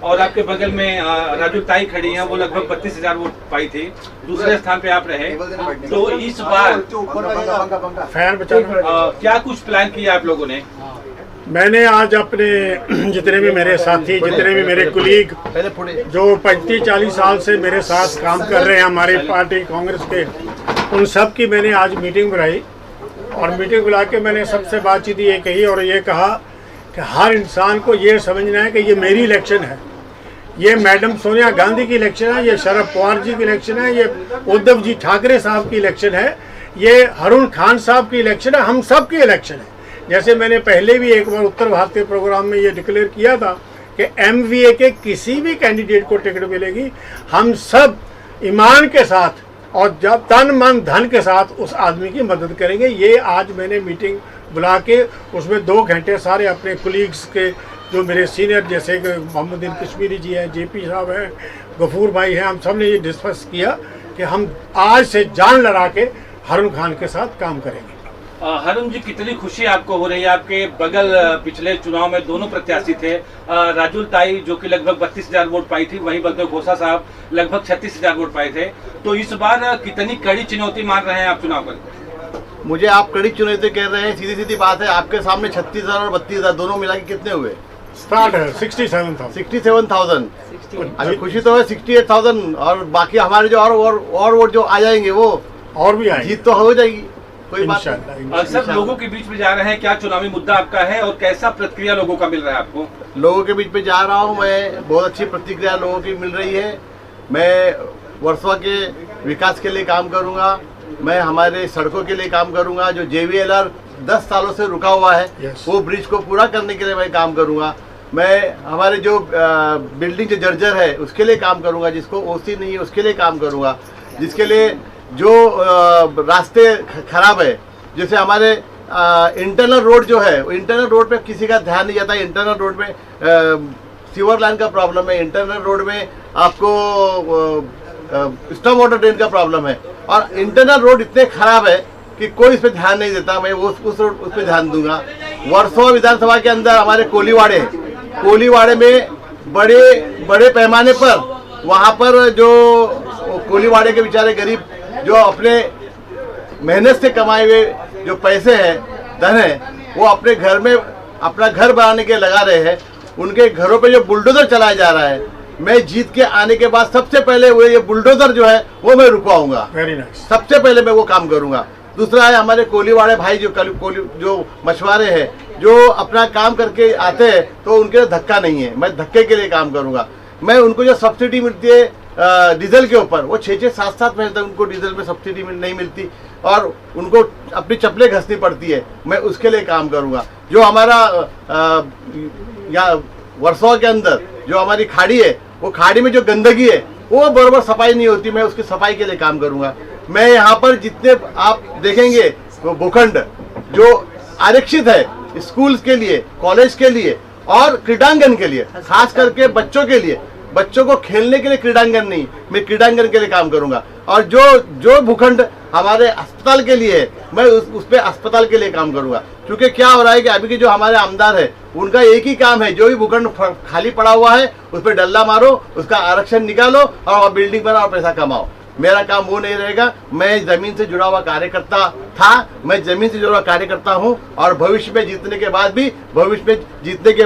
और आपके बगल में राजू ताई खड़ी हैं, वो लगभग 32,000 वोट पाई थी। दूसरे स्थान पे आप रहे। तो इस बार क्या कुछ प्लान किया आप लोगों ने? मैंने आज अपने जितने भी मेरे साथी, जितने भी मेरे कुलीग जो 35-40 साल से मेरे साथ काम कर रहे हैं हमारी पार्टी कांग्रेस के, उन सब की मैंने आज मीटिंग बुलाई। और मीटिंग बुला के मैंने सबसे बातचीत ये कही और ये कहा कि हर इंसान को ये समझना है कि ये मेरी इलेक्शन है, ये मैडम सोनिया गांधी की इलेक्शन है, ये शरद पवार जी की इलेक्शन है, ये उद्धव जी ठाकरे साहब की इलेक्शन है, ये अरुण खान साहब की इलेक्शन है, हम सब की इलेक्शन है। जैसे मैंने पहले भी एक बार उत्तर भारतीय प्रोग्राम में ये डिक्लेयर किया था कि MVA के किसी भी कैंडिडेट को टिकट मिलेगी, हम सब ईमान के साथ और जब तन मन धन के साथ उस आदमी की मदद करेंगे। ये आज मैंने मीटिंग बुला के उसमें 2 घंटे सारे अपने कुलीग्स के जो मेरे सीनियर जैसे कि मोहम्मदीन कश्मीरी जी हैं, JP साहब हैं, गफूर भाई हैं, हम सब ने ये डिस्कस किया कि हम आज से जान लड़ा के अरुण खान के साथ काम करेंगे। अरुण जी, कितनी खुशी आपको हो रही है? आपके बगल पिछले चुनाव में दोनों प्रत्याशी थे, राजू ताई जो कि लगभग 32,000 वोट पाई थी, वहीं बलदेव खोसा साहब लगभग 36,000 वोट पाए थे। तो इस बार कितनी कड़ी चुनौती मान रहे हैं आप चुनाव पर? मुझे आप कड़ी चुनौती कह रहे हैं, सीधी सीधी बात है। आपके सामने 36,000 और 32,000 दोनों मिला के कितने हुए? स्टार्ट है 67,000। अभी खुशी तो है 68,000 और बाकी हमारे जो और वोट जो आ जाएंगे वो और भी आएंगे, जीत तो हो जाएगी, कोई बात नहीं। सब लोगों के बीच में जा रहे हैं, क्या चुनावी मुद्दा आपका है और कैसा प्रतिक्रिया लोगों का मिल रहा है आपको? लोगों के बीच में जा रहा हूँ मैं, बहुत अच्छी प्रतिक्रिया लोगों की मिल रही है। मैं वर्सोवा के विकास के लिए काम करूँगा, मैं हमारे सड़कों के लिए काम करूँगा। जो JVLR 10 सालों से रुका हुआ है वो ब्रिज को पूरा करने के लिए मैं काम करूँगा। मैं हमारे जो बिल्डिंग जो जर्जर है उसके लिए काम करूँगा, जिसको OC नहीं है उसके लिए काम करूँगा, जिसके लिए जो रास्ते खराब है, जैसे हमारे इंटरनल रोड जो है, इंटरनल रोड पे किसी का ध्यान नहीं जाता। इंटरनल रोड में सीवर लाइन का प्रॉब्लम है, इंटरनल रोड में आपको स्टॉर्म वाटर ड्रेन का प्रॉब्लम है और इंटरनल रोड इतने खराब है कि कोई इस पर ध्यान नहीं देता। मैं उस पर ध्यान दूंगा। वर्सोवा विधानसभा के अंदर हमारे कोलीवाड़े में बड़े पैमाने पर वहाँ पर जो कोलीवाड़े के बेचारे गरीब जो अपने मेहनत से कमाए हुए जो पैसे हैं, धन है, वो अपने घर में अपना घर बनाने के लगा रहे हैं। उनके घरों पे जो बुलडोजर चलाया जा रहा है, मैं जीत के आने के बाद सबसे पहले वो ये बुलडोजर जो है वो मैं रुकवाऊंगा। सबसे पहले मैं वो काम करूंगा। दूसरा है हमारे कोलीवाड़े भाई जो मछुआरे हैं, जो अपना काम करके आते हैं तो उनके लिए धक्का नहीं है, मैं धक्के के लिए काम करूंगा। मैं उनको जो सब्सिडी मिलती है डीजल के ऊपर, वो 6-7 महीने तक उनको डीजल में सब्सिडी नहीं मिलती और उनको अपनी चप्पलें घसनी पड़ती है, मैं उसके लिए काम करूंगा। जो हमारा यहाँ वर्सोवा के अंदर जो हमारी खाड़ी है, वो खाड़ी में जो गंदगी है वो बराबर सफाई नहीं होती, मैं उसकी सफाई के लिए काम करूंगा। मैं यहाँ पर जितने आप देखेंगे वो भूखंड जो आरक्षित है स्कूल्स के लिए, कॉलेज के लिए और क्रीडांगन के लिए, खास करके बच्चों के लिए, बच्चों को खेलने के लिए क्रीडांगन नहीं, मैं क्रीडांगन के लिए काम करूंगा। और जो भूखंड हमारे अस्पताल के लिए है, मैं उस पे अस्पताल के लिए काम करूंगा। क्योंकि क्या हो रहा है कि अभी के जो हमारे आमदार है उनका एक ही काम है, जो भी भूखंड खाली पड़ा हुआ है उस पर डल्ला मारो, उसका आरक्षण निकालो और बिल्डिंग बनाओ और पैसा कमाओ। मेरा काम वो नहीं रहेगा। मैं जमीन से जुड़ा हुआ कार्यकर्ता था, मैं जमीन से जुड़ा हुआ कार्यकर्ता हूं और भविष्य में जीतने के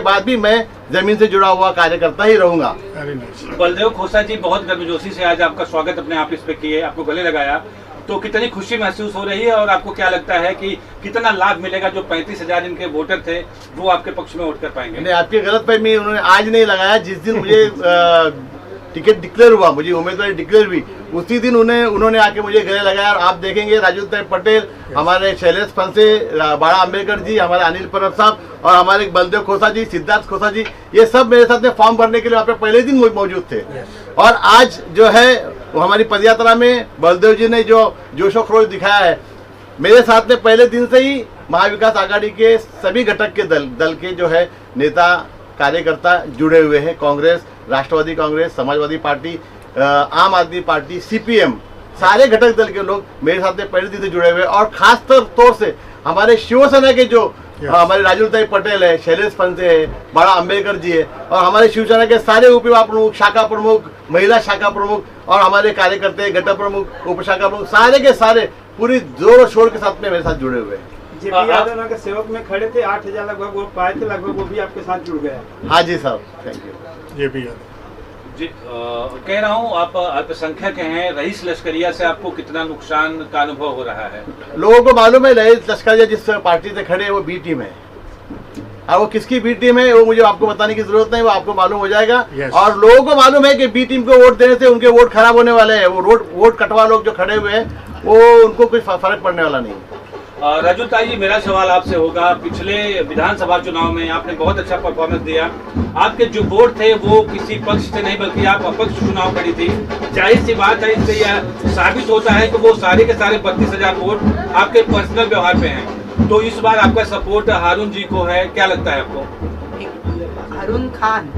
बाद भी मैं जमीन से जुड़ा हुआ कार्यकर्ता ही रहूंगा। बलदेव खोसा जी, बहुत गर्मजोशी से आज आपका स्वागत अपने आप इस पे किए, आपको गले लगाया, तो कितनी खुशी महसूस हो रही है और आपको क्या लगता है कि कितना लाभ मिलेगा? जो 35,000 इनके वोटर थे वो आपके पक्ष में वोट कर पाएंगे? नहीं, आपकी गलतफहमी, उन्होंने आज नहीं लगाया। जिस दिन मुझे टिकट डिक्लेयर हुआ, मुझे उम्मीदवारी डिक्लेयर हुई, उसी दिन उन्होंने आके मुझे गले लगाया। और आप देखेंगे राजू पटेल, हमारे शैलेश फंसे, बाड़ा अम्बेडकर जी, हमारे अनिल परब साहब और हमारे बलदेव खोसा जी, सिद्धार्थ खोसा जी, ये सब मेरे साथ में फॉर्म भरने के लिए वहाँ पे पहले दिन मौजूद थे। और आज जो है वो हमारी पदयात्रा में बलदेव जी ने जो जोशो खरोश दिखाया है, मेरे साथ में पहले दिन से ही महाविकास आघाड़ी के सभी घटक के दल के जो है नेता कार्यकर्ता जुड़े हुए हैं। कांग्रेस, राष्ट्रवादी कांग्रेस, समाजवादी पार्टी, आम आदमी पार्टी, CPM सारे घटक दल के लोग मेरे साथ में पहले दिन से जुड़े हुए हैं। और खास तौर से हमारे शिवसेना के जो हमारे राजूताई पटेल है, शैलेश पंसे है, बड़ा अम्बेडकर जी है, और हमारे शिवसेना के सारे उप प्रमुख, शाखा प्रमुख, महिला शाखा प्रमुख और हमारे कार्यकर्ता, घटक प्रमुख, उप शाखा प्रमुख, सारे के सारे पूरी जोर और शोर के साथ में मेरे साथ जुड़े हुए हैं। जेपी यादव के सेवक में खड़े थे, 8,000 लगभग वो पाए थे, लगभग वो भी आपके साथ जुड़ गया। हाँ जी साहब, thank you. JP Yadav ji कह रहा हूँ, आप अल्पसंख्यक हैं, रईस लश्करिया से आपको कितना नुकसान का अनुभव हो रहा है? लोगों को मालूम है रईस लश्करिया जिस पार्टी से खड़े हैं वो बी टीम है, और वो किसकी बी टीम है वो मुझे आपको बताने की जरूरत नहीं, वो आपको मालूम हो जाएगा। Yes. और लोगों को मालूम है कि बी टीम को वोट देने से उनके वोट खराब होने वाले हैं। वो वोट कटवा लोग जो खड़े हुए हैं वो उनको कोई फर्क पड़ने वाला नहीं है। राजूताई जी, मेरा सवाल आपसे होगा, पिछले विधानसभा चुनाव में आपने बहुत अच्छा परफॉर्मेंस दिया। आपके जो वोट थे वो किसी पक्ष से नहीं बल्कि आप अपक्ष चुनाव खड़ी थी। जाहिर सी बात है, इससे यह साबित होता है कि वो सारे के सारे 32,000 वोट आपके पर्सनल व्यवहार पे हैं। तो इस बार आपका सपोर्ट हारून जी को है, क्या लगता है आपको? हारून खान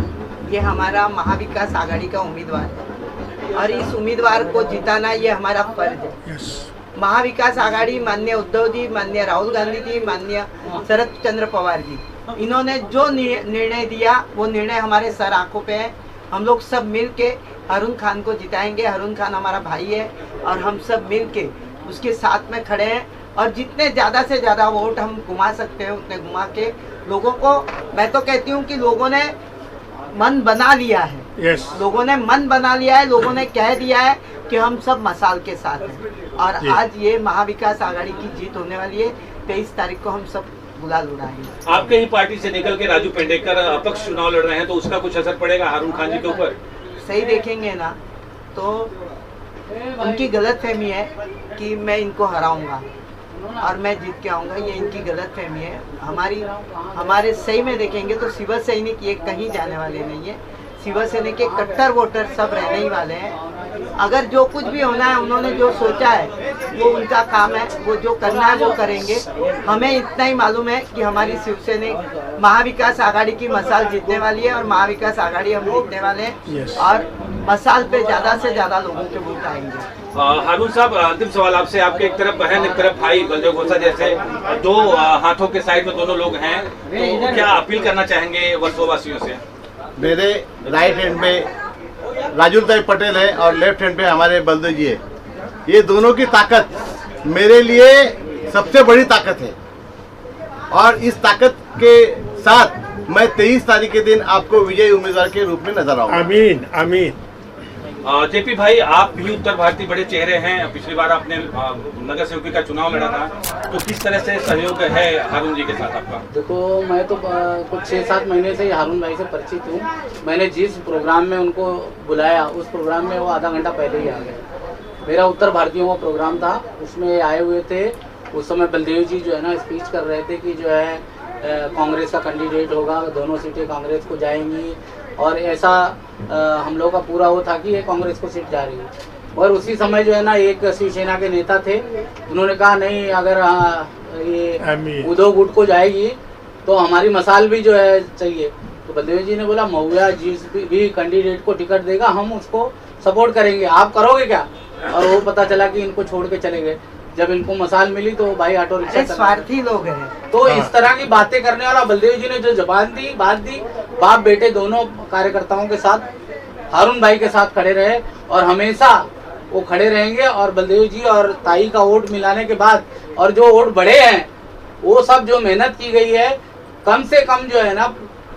ये हमारा महाविकास आघाड़ी का उम्मीदवार है और इस उम्मीदवार को जिताना ये हमारा फर्ज है। महाविकास आघाड़ी, माननीय उद्धव जी, माननीय राहुल गांधी जी, माननीय शरद चंद्र पवार जी, इन्होंने जो निर्णय दिया वो निर्णय हमारे सर आंखों पे है। हम लोग सब मिल के हारून खान को जिताएंगे। हारून खान हमारा भाई है और हम सब मिल के उसके साथ में खड़े हैं और जितने ज़्यादा से ज़्यादा वोट हम घुमा सकते हैं उतने घुमा के लोगों को, मैं तो कहती हूँ कि लोगों ने मन बना लिया है। Yes. लोगों ने मन बना लिया है, लोगों ने कह दिया है कि हम सब मसाल के साथ हैं और आज ये महाविकास आघाड़ी की जीत होने वाली है। 23 तारीख को हम सब गुलाल उड़ाएंगे। आपके ही पार्टी से निकल के राजू पेंडेकर अपक्ष चुनाव लड़ रहे हैं, तो उसका कुछ असर पड़ेगा हारून खान जी के ऊपर? सही देखेंगे ना तो उनकी गलतफहमी है कि मैं इनको हराऊंगा और मैं जीत के आऊंगा, ये इनकी गलतफहमी है। हमारे सही में देखेंगे तो शिव सैनिक ये कहीं जाने वाले नहीं है। शिव सैनिक के कट्टर वोटर सब रहने ही वाले हैं। अगर जो कुछ भी होना है, उन्होंने जो सोचा है वो उनका काम है, वो जो करना है वो करेंगे। हमें इतना ही मालूम है कि हमारी शिवसेना महाविकास आघाड़ी की मसाल जीतने वाली है और महाविकास आघाड़ी हम जीतने वाले हैं और मसाल पे ज़्यादा से ज़्यादा लोगों के वोट आएंगे। हारून साहब, अंतिम सवाल आपसे। आपके एक तरफ बहन, एक तरफ भाई, बलदेव घोषा जैसे दो हाथों के साइड में दोनों लोग हैं, तो क्या अपील करना चाहेंगे वर्सोवासियों से? मेरे राइट हैंड पे राजूताई पटेल है और लेफ्ट हैंड पे हमारे बलदेव जी है। ये दोनों की ताकत मेरे लिए सबसे बड़ी ताकत है और इस ताकत के साथ मैं 23 तारीख के दिन आपको विजयी उम्मीदवार के रूप में नजर आऊंगा। आमीन आमीन। जेपी भाई, आप भी उत्तर भारतीय बड़े चेहरे हैं। पिछली बार आपने नगर सेवकी का चुनाव लड़ा था, तो किस तरह से सहयोग है हारून जी के साथ आपका? देखो, मैं तो कुछ 6-7 महीने से हारून भाई से परिचित हूँ। मैंने जिस प्रोग्राम में उनको बुलाया उस प्रोग्राम में वो आधा घंटा पहले ही आ गए। मेरा उत्तर भारतीयों का प्रोग्राम था, उसमें आए हुए थे। उस समय बलदेव जी जो है ना स्पीच कर रहे थे कि जो है कांग्रेस का कैंडिडेट होगा, दोनों सीटें कांग्रेस को जाएंगी और ऐसा हम लोग का पूरा वो था कि ये कांग्रेस को सीट जा रही है। और उसी समय जो है ना एक शिवसेना के नेता थे, उन्होंने कहा नहीं, अगर ये उद्धव गुट को जाएगी तो हमारी मसाल भी जो है चाहिए। तो बलदेव जी ने बोला महुआ जिस भी कैंडिडेट को टिकट देगा हम उसको सपोर्ट करेंगे, आप करोगे क्या? और वो पता चला कि इनको छोड़ के चले गए। जब इनको मसाल मिली तो भाई ऑटो रिक्शा, स्वार्थी लोग हैं। तो इस तरह की बातें करने वाला बलदेव जी ने जो जबान दी, बात दी, बाप बेटे दोनों कार्यकर्ताओं के साथ, हारून भाई के साथ खड़े रहे और हमेशा वो खड़े रहेंगे। और बलदेव जी और ताई का वोट मिलाने के बाद और जो वोट बढ़े हैं वो सब जो मेहनत की गई है, कम से कम जो है ना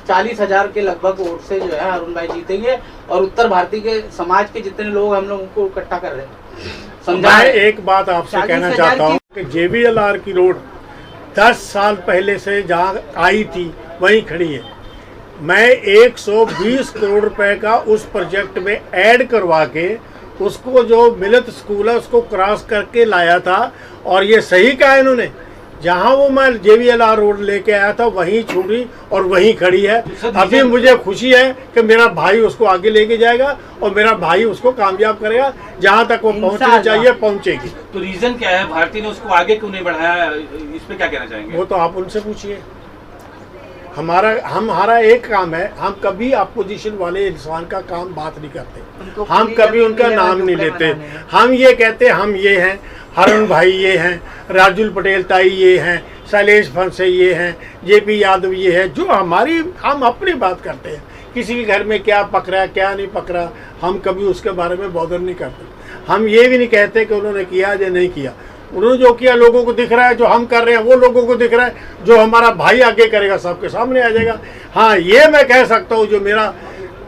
40,000 के लगभग वोट से जो है हारून भाई जीतेंगे। और उत्तर भारतीय के समाज के जितने लोग हम लोग उनको इकट्ठा कर रहे हैं। मैं एक बात आपसे कहना चाहता हूँ कि JBLR की रोड 10 साल पहले से जहाँ आई थी वहीं खड़ी है। मैं 120 करोड़ रुपए का उस प्रोजेक्ट में ऐड करवा के उसको जो मिलत स्कूल है उसको क्रॉस करके लाया था और ये सही कहा इन्होंने। जहाँ वो मैं JBLR रोड लेके आया था वहीं छूटी और वहीं खड़ी है। अभी मुझे खुशी है कि मेरा भाई उसको आगे लेके जाएगा और मेरा भाई उसको कामयाब करेगा। जहाँ तक वो पहुँचना चाहिए पहुँचेगी। तो रीजन क्या है, भारतीय ने उसको आगे क्यों नहीं बढ़ाया? इस पे क्या कहना चाहेंगे? वो तो आप उनसे पूछिए। हमारा एक काम है, हम कभी अपोजिशन वाले इंसान का काम बात नहीं करते, उनको हम पूरी कभी जमीन उनका मिलेगा नाम नहीं टुकड़े लेते। बनाने में। हम ये कहते हम ये हैं, हरुण भाई ये हैं, राजुल पटेल ताई ये हैं, शैलेश फंसे ये हैं, जेपी यादव ये है, जो हम अपनी बात करते हैं। किसी के घर में क्या पक रहा है क्या नहीं पक रहा, हम कभी उसके बारे में बॉदर नहीं करते। हम ये भी नहीं कहते कि उन्होंने किया या नहीं किया, उन्होंने जो किया लोगों को दिख रहा है, जो हम कर रहे हैं वो लोगों को दिख रहा है, जो हमारा भाई आगे करेगा सबके सामने आ जाएगा। हाँ, ये मैं कह सकता हूँ, जो मेरा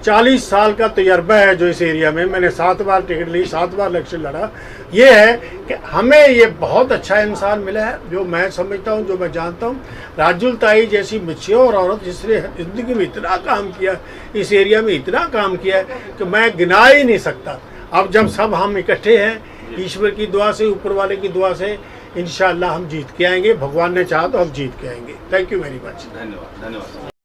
40 साल का तजर्बा है जो इस एरिया में, मैंने 7 बार टिकट ली, 7 बार इलेक्शन लड़ा, ये है कि हमें ये बहुत अच्छा इंसान मिला है, जो मैं समझता हूँ, जो मैं जानता हूँ। राजुल ताई जैसी मैच्योर औरत जिसने ज़िंदगी में इतना काम किया, इस एरिया में इतना काम किया है कि मैं गिना ही नहीं सकता। अब जब सब हम इकट्ठे हैं, ईश्वर की दुआ से, ऊपर वाले की दुआ से, इंशाअल्लाह हम जीत के आएंगे। भगवान ने चाहा तो हम जीत के आएंगे। Thank you very much. धन्यवाद।